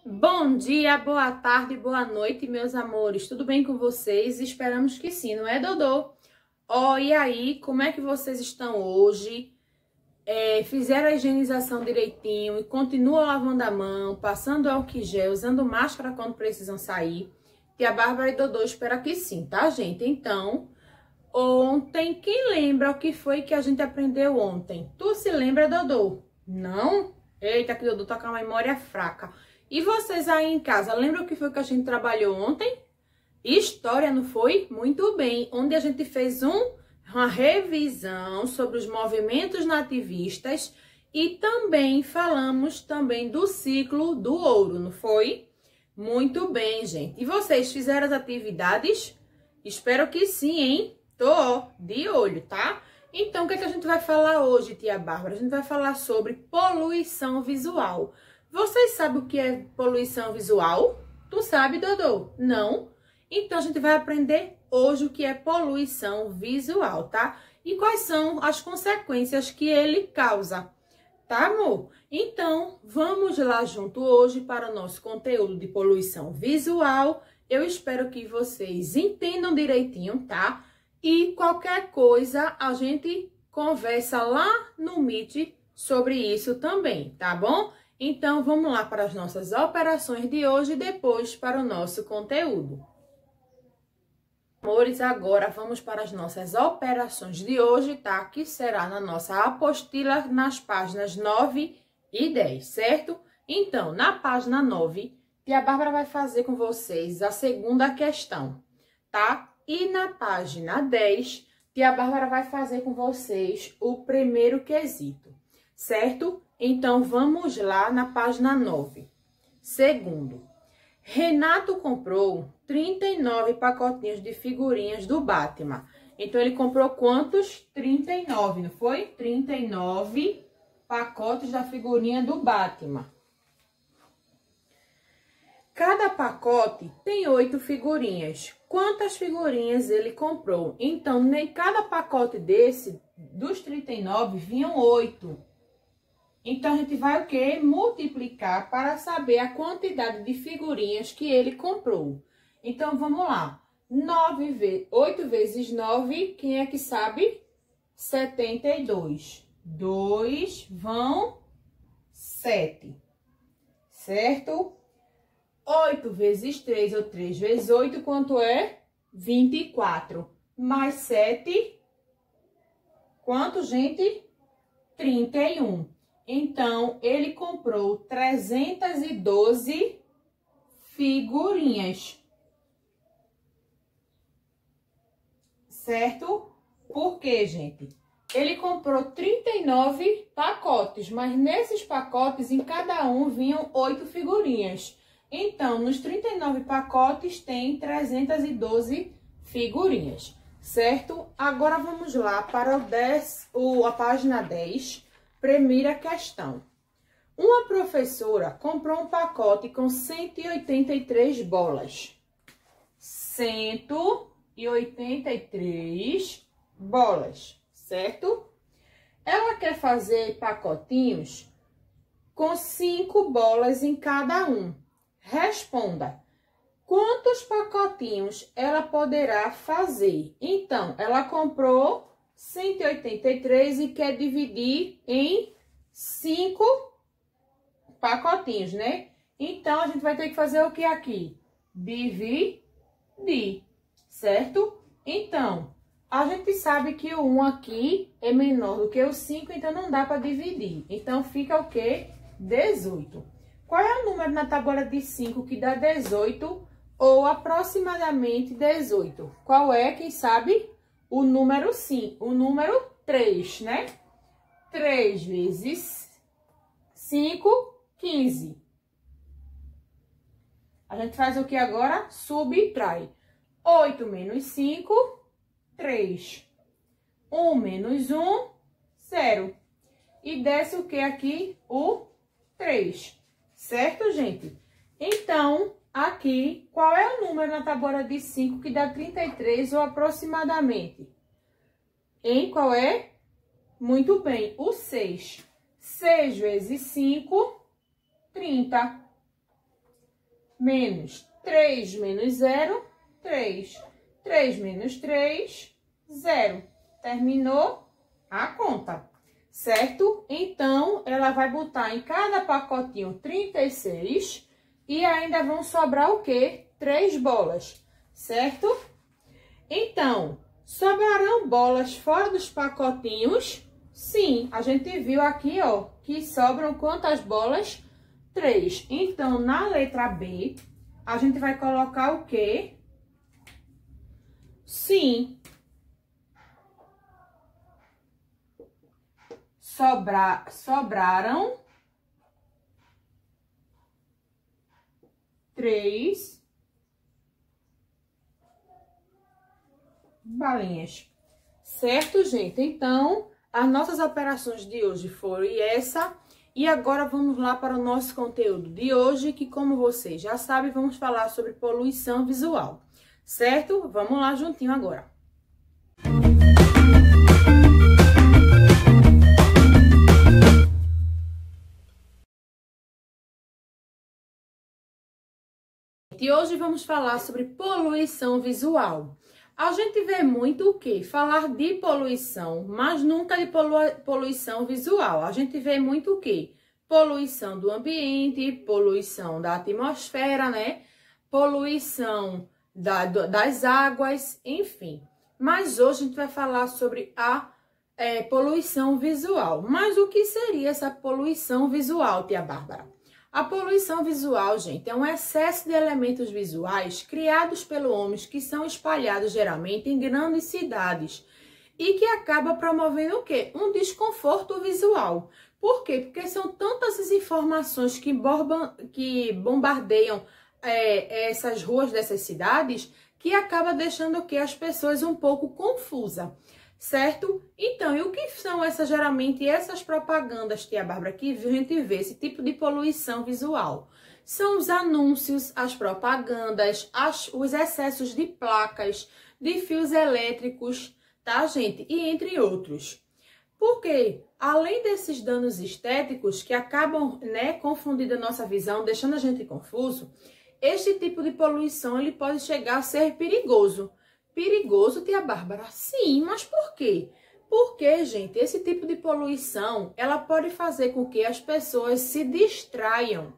Bom dia, boa tarde, boa noite, meus amores. Tudo bem com vocês? Esperamos que sim, não é, Dodô? E aí, como é que vocês estão hoje? Fizeram a higienização direitinho e continuam lavando a mão, passando álcool em gel, usando máscara quando precisam sair? Tia Bárbara e Dodô espera que sim, tá, gente? Então, ontem, quem lembra o que foi que a gente aprendeu ontem? Tu se lembra, Dodô? Não? Eita, que Dodô tá com a memória fraca. E vocês aí em casa, lembram o que foi que a gente trabalhou ontem? História, não foi? Muito bem, onde a gente fez uma revisão sobre os movimentos nativistas e também falamos também do ciclo do ouro, não foi? Muito bem, gente. E vocês fizeram as atividades? Espero que sim, hein? Tô de olho, tá? Então, o que é que a gente vai falar hoje, tia Bárbara? A gente vai falar sobre poluição visual. Vocês sabem o que é poluição visual? Tu sabe, Dodô? Não? Então, a gente vai aprender hoje o que é poluição visual, tá? E quais são as consequências que ele causa, tá, amor? Então, vamos lá junto hoje para o nosso conteúdo de poluição visual. Eu espero que vocês entendam direitinho, tá? E qualquer coisa, a gente conversa lá no Meet sobre isso também, tá bom? Então, vamos lá para as nossas operações de hoje e depois para o nosso conteúdo. Amores, agora vamos para as nossas operações de hoje, tá? Que será na nossa apostila nas páginas 9 e 10, certo? Então, na página 9, tia Bárbara vai fazer com vocês a segunda questão, tá? E na página 10, tia Bárbara vai fazer com vocês o primeiro quesito, certo? Então, vamos lá na página 9. Segundo, Renato comprou 39 pacotinhos de figurinhas do Batman. Então, ele comprou quantos? 39, não foi? 39 pacotes da figurinha do Batman. Cada pacote tem 8 figurinhas. Quantas figurinhas ele comprou? Então, em cada pacote desse, dos 39, vinham 8. Então, a gente vai o quê? Multiplicar para saber a quantidade de figurinhas que ele comprou. Então, vamos lá. 8 vezes 9, quem é que sabe? 72. 2 vão 7, certo? 8 vezes 3, ou 3 vezes 8, quanto é? 24. Mais 7, quanto, gente? 31. Então, ele comprou 312 figurinhas. Certo? Por quê, gente? Ele comprou 39 pacotes, mas nesses pacotes, em cada um, vinham 8 figurinhas. Então, nos 39 pacotes, tem 312 figurinhas. Certo? Agora, vamos lá para a página 10. Primeira questão. Uma professora comprou um pacote com 183 bolas. 183 bolas, certo? Ela quer fazer pacotinhos com 5 bolas em cada um. Responda. Quantos pacotinhos ela poderá fazer? Então, ela comprou 183 e quer dividir em 5 pacotinhos, né? Então, a gente vai ter que fazer o que aqui? Dividir, certo? Então, a gente sabe que o 1 aqui é menor do que o 5, então não dá para dividir. Então, fica o quê? 18. Qual é o número na tábua de 5 que dá 18 ou aproximadamente 18? Qual é, quem sabe? O número 5, o número 3, né? 3 vezes 5, 15. A gente faz o que agora? Subtrai. 8 menos 5, 3. 1 menos 1, 0. E desce o que aqui? O 3. Certo, gente? Então, aqui, qual é o número na tábua de 5 que dá 33 ou aproximadamente? Em qual é? Muito bem, o 6. 6 vezes 5, 30. menos 3 menos 0, 3. 3 menos 3, 0. Terminou a conta, certo? Então, ela vai botar em cada pacotinho 36 e ainda vão sobrar o quê? 3 bolas, certo? Então, sobrarão bolas fora dos pacotinhos? Sim, a gente viu aqui, ó, que sobram quantas bolas? 3. Então, na letra B, a gente vai colocar o quê? Sim. Sobraram 3 balinhas. Certo, gente? Então, as nossas operações de hoje foram essa. E agora vamos lá para o nosso conteúdo de hoje, que como vocês já sabem, vamos falar sobre poluição visual. Certo? Vamos lá juntinho agora. E hoje vamos falar sobre poluição visual. A gente vê muito o quê? Falar de poluição, mas nunca de poluição visual. A gente vê muito o quê? Poluição do ambiente, poluição da atmosfera, né? Poluição das águas, enfim. Mas hoje a gente vai falar sobre a poluição visual. Mas o que seria essa poluição visual, tia Bárbara? A poluição visual, gente, é um excesso de elementos visuais criados pelo homem que são espalhados geralmente em grandes cidades e que acaba promovendo o quê? Um desconforto visual. Por quê? Porque são tantas as informações que bombardeiam essas ruas dessas cidades que acaba deixando o quê? As pessoas um pouco confusas. Certo? Então, e o que são geralmente essas propagandas, tia Bárbara, que a gente vê esse tipo de poluição visual? São os anúncios, as propagandas, os excessos de placas, de fios elétricos, tá, gente? E entre outros. Porque, além desses danos estéticos que acabam, né, confundindo a nossa visão, deixando a gente confuso, este tipo de poluição ele pode chegar a ser perigoso. Perigoso, tia Bárbara? Sim, mas por quê? Porque, gente, esse tipo de poluição, ela pode fazer com que as pessoas se distraiam.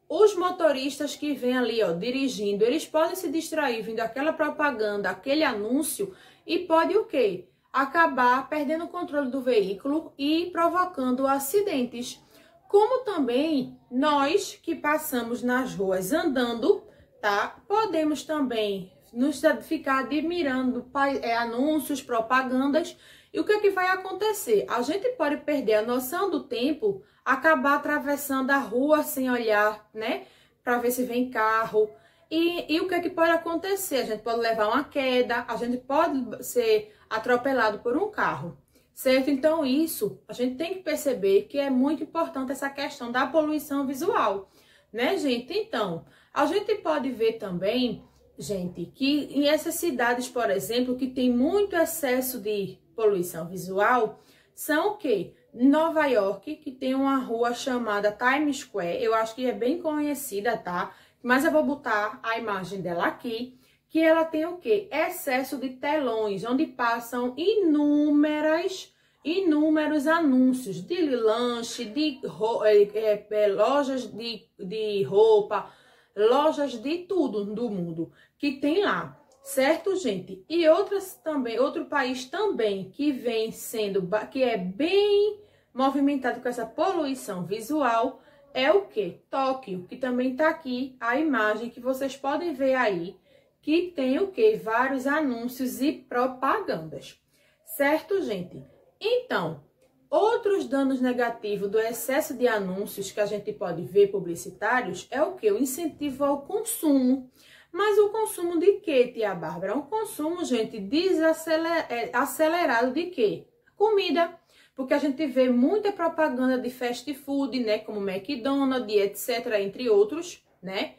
Os motoristas que vêm ali, ó, dirigindo, eles podem se distrair vindo aquela propaganda, aquele anúncio, e pode o quê? Acabar perdendo o controle do veículo e provocando acidentes. Como também nós que passamos nas ruas andando, tá? Podemos também ficar admirando anúncios, propagandas, e o que é que vai acontecer? A gente pode perder a noção do tempo, acabar atravessando a rua sem olhar, né, para ver se vem carro, e o que é que pode acontecer? A gente pode levar uma queda, a gente pode ser atropelado por um carro, certo? Então isso, a gente tem que perceber que é muito importante essa questão da poluição visual, né, gente? Então, a gente pode ver também, gente, que em essas cidades, por exemplo, que tem muito excesso de poluição visual, são o quê? Nova York, que tem uma rua chamada Times Square, eu acho que é bem conhecida, tá? Mas eu vou botar a imagem dela aqui, que ela tem o quê? Excesso de telões, onde passam inúmeros anúncios de lanche, de lojas de roupa, lojas de tudo do mundo que tem lá, certo, gente? E outro país também que vem sendo, que é bem movimentado com essa poluição visual, é o que? Tóquio, que também tá aqui a imagem que vocês podem ver aí, que tem o que? Vários anúncios e propagandas, certo, gente? Então, outros danos negativos do excesso de anúncios que a gente pode ver publicitários é o que? O incentivo ao consumo. Mas o consumo de quê, tia Bárbara? Um consumo, gente, acelerado de quê? Comida. Porque a gente vê muita propaganda de fast food, né? Como McDonald's, etc., entre outros, né?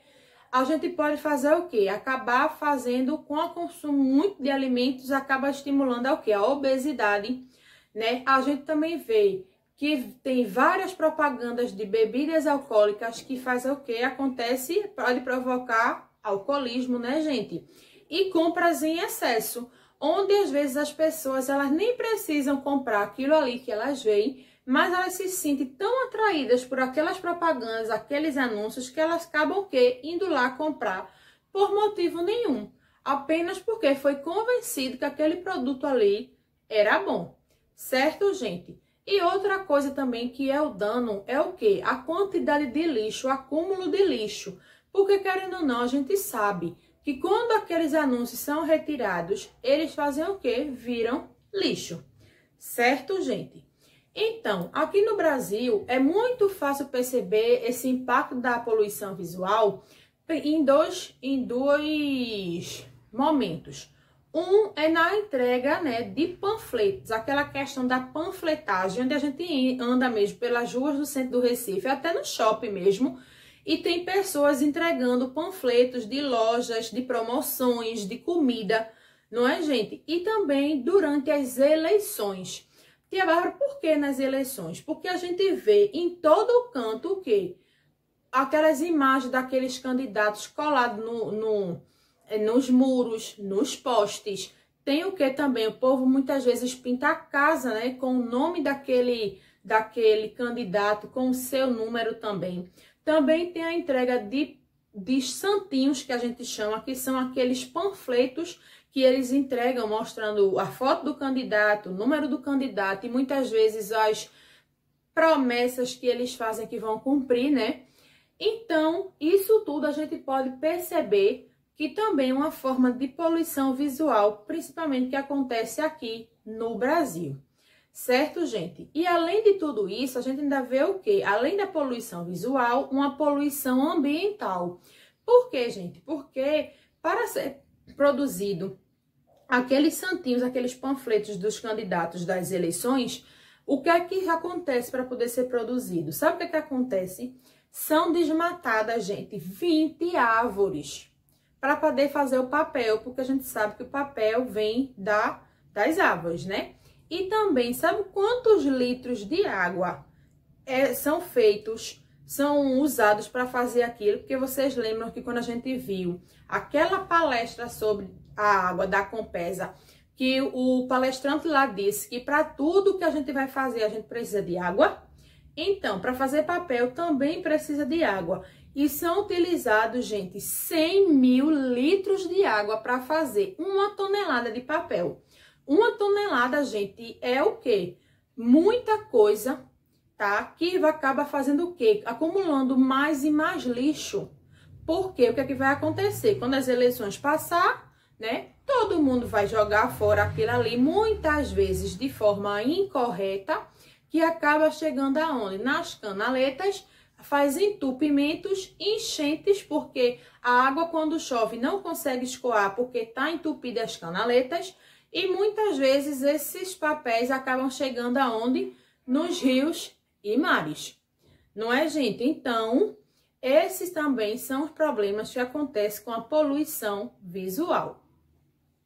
A gente pode fazer o quê? Acabar fazendo, com o consumo muito de alimentos, acaba estimulando o quê? A obesidade, né? A gente também vê que tem várias propagandas de bebidas alcoólicas que faz o que? Acontece, pode provocar alcoolismo, né, gente? E compras em excesso, onde às vezes as pessoas elas nem precisam comprar aquilo ali que elas veem, mas elas se sentem tão atraídas por aquelas propagandas, aqueles anúncios, que elas acabam o quê? Indo lá comprar por motivo nenhum, apenas porque foi convencido que aquele produto ali era bom, certo, gente? E outra coisa também que é o dano é o quê? A quantidade de lixo, o acúmulo de lixo, porque querendo ou não, a gente sabe que quando aqueles anúncios são retirados, eles fazem o quê? Viram lixo, certo, gente? Então, aqui no Brasil, é muito fácil perceber esse impacto da poluição visual em dois momentos. Um é na entrega, né, de panfletos, aquela questão da panfletagem, onde a gente anda mesmo pelas ruas do centro do Recife, até no shopping mesmo, e tem pessoas entregando panfletos de lojas, de promoções, de comida, não é, gente? E também durante as eleições. Tia Bárbara, por que nas eleições? Porque a gente vê em todo o canto o quê? Aquelas imagens daqueles candidatos colados nos muros, nos postes. Tem o que também? O povo muitas vezes pinta a casa, né? Com o nome daquele candidato, com o seu número também. Também tem a entrega de santinhos, que a gente chama, que são aqueles panfletos que eles entregam mostrando a foto do candidato, o número do candidato e muitas vezes as promessas que eles fazem que vão cumprir, né? Então, isso tudo a gente pode perceber que também é uma forma de poluição visual, principalmente que acontece aqui no Brasil. Certo, gente? E além de tudo isso, a gente ainda vê o quê? Além da poluição visual, uma poluição ambiental. Por quê, gente? Porque para ser produzido aqueles santinhos, aqueles panfletos dos candidatos das eleições, o que é que acontece para poder ser produzido? Sabe o que é que acontece? São desmatadas, gente, 20 árvores para poder fazer o papel, porque a gente sabe que o papel vem das árvores, né? E também, sabe quantos litros de água são usados para fazer aquilo? Porque vocês lembram que quando a gente viu aquela palestra sobre a água da Compesa, que o palestrante lá disse que para tudo que a gente vai fazer, a gente precisa de água. Então, para fazer papel também precisa de água. E são utilizados, gente, 100 mil litros de água para fazer 1 tonelada de papel. 1 tonelada, gente, é o quê? Muita coisa, tá? Que acaba fazendo o quê? Acumulando mais e mais lixo. Porque o que é que vai acontecer? Quando as eleições passar, né? Todo mundo vai jogar fora aquilo ali, muitas vezes de forma incorreta, que acaba chegando aonde? Nas canaletas, faz entupimentos, enchentes, porque a água quando chove não consegue escoar porque está entupida as canaletas, e muitas vezes esses papéis acabam chegando aonde? Nos rios e mares. Não é, gente? Então, esses também são os problemas que acontecem com a poluição visual.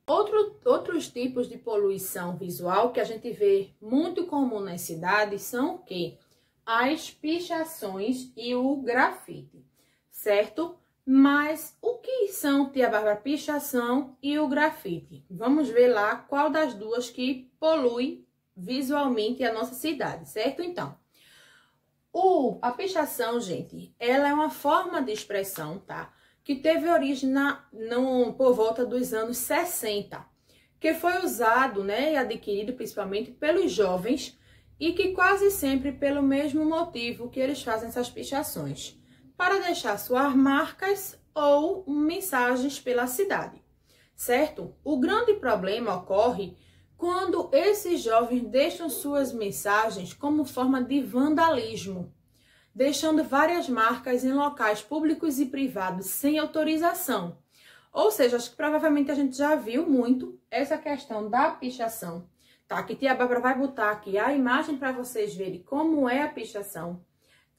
Outros tipos de poluição visual que a gente vê muito comum nas cidades são o quê? As pichações e o grafite, certo? Mas o que são, tia Bárbara, pichação e o grafite? Vamos ver lá qual das duas que polui visualmente a nossa cidade, certo? Então, a pichação, gente, ela é uma forma de expressão, tá? Que teve origem por volta dos anos 60, que foi usado, né, e adquirido principalmente pelos jovens e que quase sempre pelo mesmo motivo que eles fazem essas pichações, para deixar suas marcas ou mensagens pela cidade, certo? O grande problema ocorre quando esses jovens deixam suas mensagens como forma de vandalismo, deixando várias marcas em locais públicos e privados sem autorização. Ou seja, acho que provavelmente a gente já viu muito essa questão da pichação, tá? Que tia Bárbara vai botar aqui a imagem para vocês verem como é a pichação,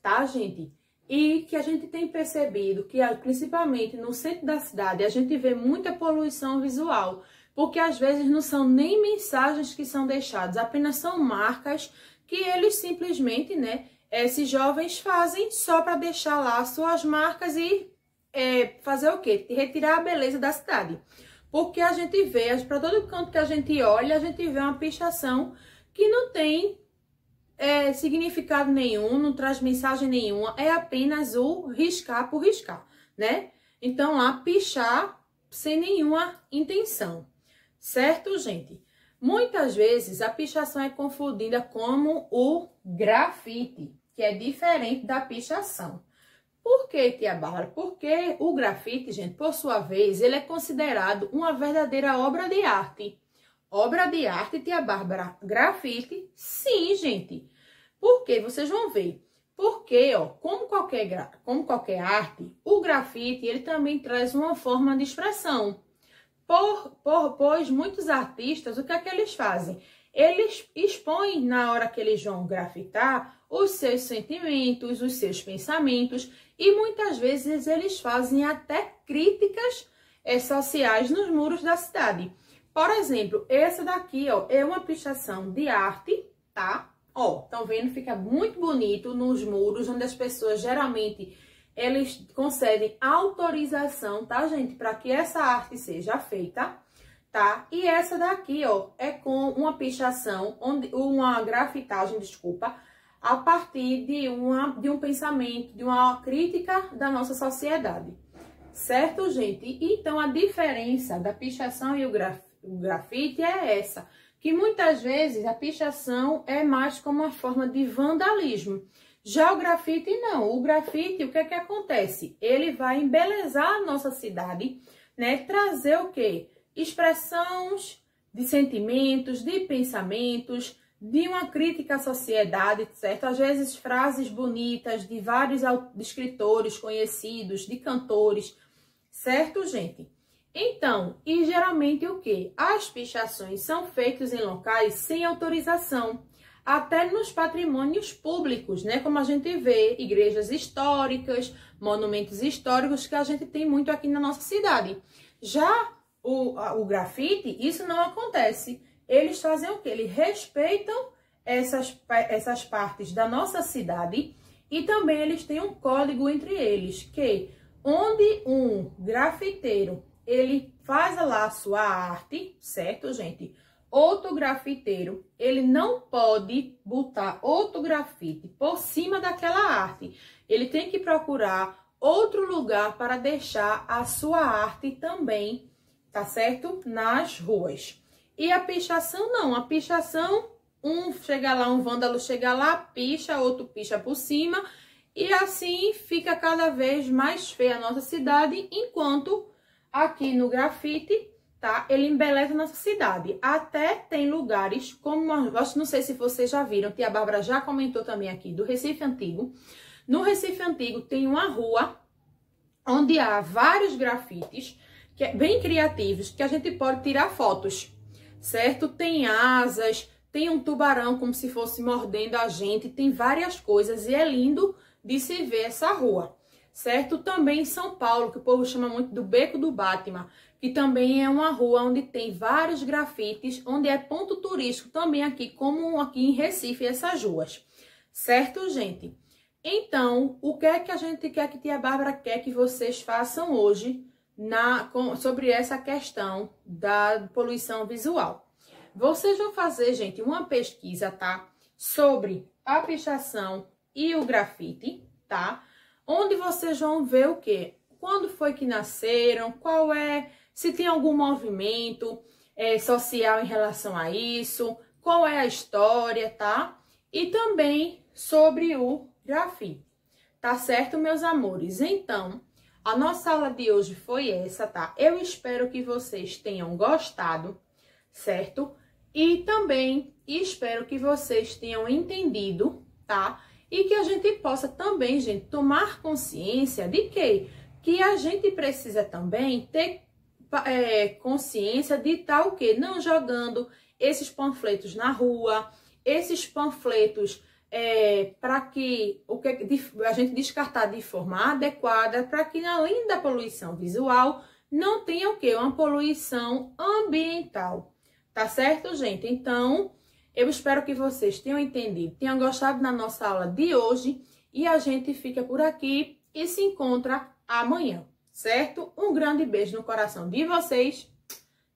tá, gente? E que a gente tem percebido que, principalmente no centro da cidade, a gente vê muita poluição visual, porque às vezes não são nem mensagens que são deixadas, apenas são marcas que eles simplesmente, né, esses jovens fazem só para deixar lá suas marcas e fazer o quê? Retirar a beleza da cidade. Porque a gente vê, para todo canto que a gente olha, a gente vê uma pichação que não tem significado nenhum, não traz mensagem nenhuma, é apenas o riscar por riscar, né? Então, lá, pichar sem nenhuma intenção, certo, gente? Muitas vezes a pichação é confundida como o grafite, que é diferente da pichação. Por que, tia Bárbara? Porque o grafite, gente, por sua vez, ele é considerado uma verdadeira obra de arte. Obra de arte, tia Bárbara, grafite? Sim, gente. Por quê? Vocês vão ver. Porque, ó, como qualquer arte, o grafite, ele também traz uma forma de expressão. Pois muitos artistas, o que é que eles fazem? Eles expõem, na hora que eles vão grafitar, os seus sentimentos, os seus pensamentos, e muitas vezes eles fazem até críticas sociais nos muros da cidade. Por exemplo, essa daqui, ó, é uma pichação de arte, tá? Ó, estão vendo? Fica muito bonito nos muros, onde as pessoas geralmente eles concedem autorização, tá, gente? Para que essa arte seja feita, tá? E essa daqui, ó, é com uma pichação, uma grafitagem, desculpa, a partir de um pensamento, de uma crítica da nossa sociedade. Certo, gente? Então, a diferença da pichação e o grafite é essa, que muitas vezes a pichação é mais como uma forma de vandalismo. Já o grafite não. O grafite, o que é que acontece? Ele vai embelezar a nossa cidade, né? Trazer o quê? Expressões de sentimentos, de pensamentos, de uma crítica à sociedade, certo? Às vezes frases bonitas de vários escritores conhecidos, de cantores, certo, gente? Então, e geralmente o quê? As pichações são feitas em locais sem autorização, até nos patrimônios públicos, né? Como a gente vê, igrejas históricas, monumentos históricos que a gente tem muito aqui na nossa cidade. Já o grafite, isso não acontece. Eles fazem o quê? Eles respeitam essas partes da nossa cidade e também eles têm um código entre eles, que onde um grafiteiro, ele faz lá a sua arte, certo, gente? Outro grafiteiro, ele não pode botar outro grafite por cima daquela arte. Ele tem que procurar outro lugar para deixar a sua arte também, tá certo? Nas ruas. E a pichação não, a pichação, chega lá, um vândalo chega lá, picha, outro picha por cima, e assim fica cada vez mais feia a nossa cidade, enquanto aqui no grafite, tá? Ele embeleza a nossa cidade. Até tem lugares, como, não sei se vocês já viram, tia Bárbara já comentou também aqui, do Recife Antigo. No Recife Antigo tem uma rua onde há vários grafites, bem criativos, que a gente pode tirar fotos, certo? Tem asas, tem um tubarão como se fosse mordendo a gente, tem várias coisas e é lindo de se ver essa rua, certo? Também em São Paulo, que o povo chama muito do Beco do Batman, que também é uma rua onde tem vários grafites, onde é ponto turístico também aqui, como aqui em Recife, essas ruas, certo, gente? Então, o que é que a gente quer, que tia Bárbara quer que vocês façam hoje sobre essa questão da poluição visual? Vocês vão fazer, gente, uma pesquisa, tá? Sobre a pichação e o grafite, tá? Onde vocês vão ver o quê? Quando foi que nasceram, se tem algum movimento social em relação a isso, qual é a história, tá? E também sobre o grafite, tá certo, meus amores? Então, a nossa aula de hoje foi essa, tá? Eu espero que vocês tenham gostado, certo? E também espero que vocês tenham entendido, tá? E que a gente possa também, gente, tomar consciência de que a gente precisa também ter consciência de tal que não jogando esses panfletos na rua, esses panfletos para que a gente descartar de forma adequada, para que além da poluição visual, não tenha o quê? Uma poluição ambiental. Tá certo, gente? Então, Eu espero que vocês tenham entendido, tenham gostado da nossa aula de hoje e a gente fica por aqui e se encontra amanhã, certo? Um grande beijo no coração de vocês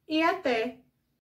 e até!